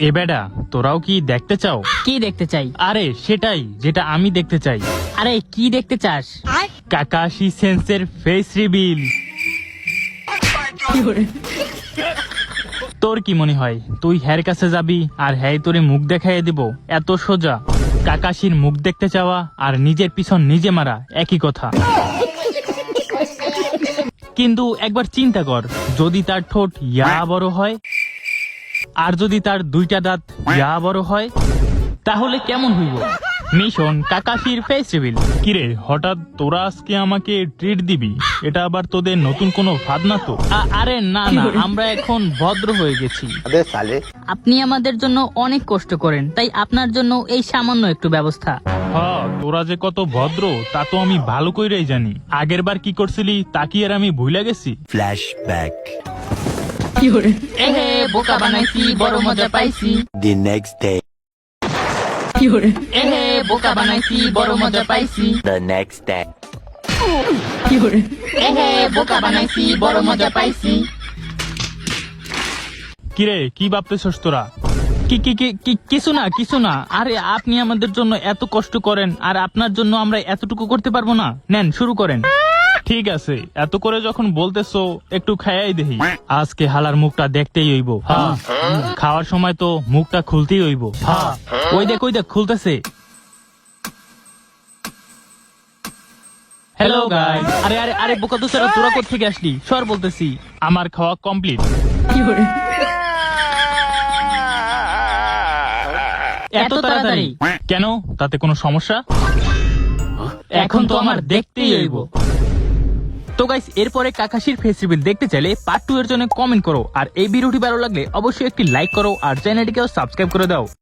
এ বেডা, তোরাও কি দেখতে চাও? কি দেখতে চাই? আরে সেটাই যেটা আমি দেখতে চাই। আরে কি দেখতে চাস? কাকাশি সেন্সের ফেস রিভিল। তোর কি মনে হয় তুই হ্যার কাছে যাবি আর হ্যাঁ তোরে মুখ দেখাইয়ে দিব? এত সোজা? কাকাশির মুখ দেখতে চাওয়া আর নিজের পিছন নিজে মারা একই কথা। কিন্তু একবার চিন্তা কর, যদি তার ঠোঁট ইয়া বড় হয় আর যদি তার দুইটা দাঁত ইয়া বড় হয়, তাহলে কেমন হইব? মিশন কাকাশির ফেস রিভিল। কিরে, হঠাৎ তোরা আজকে আমাকে ট্রিট দিবি? এটা আবার তোদের নতুন কোনো ফাঁদ না তো? আরে না না, আমরা এখন ভদ্র হয়ে গেছি। আপনি আমাদের জন্য অনেক কষ্ট করেন, তাই আপনার জন্য এই সামান্য একটু ব্যবস্থা। হ্যাঁ, তোরা যে কত ভদ্র তা তো আমি ভালো কইরাই জানি। আগের বার কি করছিলি তা কি আর আমি ভুলে গেছি? Flashback. এহে বোকা বানাইছি, বড় মজা পাইছি। The next day. এহে বোকা বানাইছি, বড় মজা পাইছি। The next day. এহে বোকা বানাইছি, বড় মজা পাইছি। কিরে, কি ভাবতেছস তোরা? কিছু না কিছু না। আরে আপনি আমাদের জন্য এত কষ্ট করেন আর আপনার জন্য আমরা এতটুকু করতে পারবো না? নেন শুরু করেন। ঠিক আছে, এত করে যখন বলতেছো একটু খাইয়াই দেখি। আজকে হালার মুখটা দেখতেই হইব। হ্যাঁ, খাওয়ার সময় তো মুখটা খুলতেই হইব। হ্যাঁ, ওই দেখ খুলতেছে। Hello guys. আরে আরে আরে বোকা দোস্তারা, তোরা কোথা থেকে আসলি? সর বলতেছি। আমার খাওয়া কমপ্লিট। এত তাড়াতাড়ি? কেন, তাতে কোনো সমস্যা? এখন তো আমার দেখতেই হইব। তো গাইস, এরপরে কাকাশির ফেস রিভিল দেখতে চাইলে পার্ট 2 এর জন্য কমেন্ট করো, আর এই ভিডিওটি ভালো লাগলে অবশ্যই একটি লাইক করো আর চ্যানেলটিকেও সাবস্ক্রাইব করে দাও।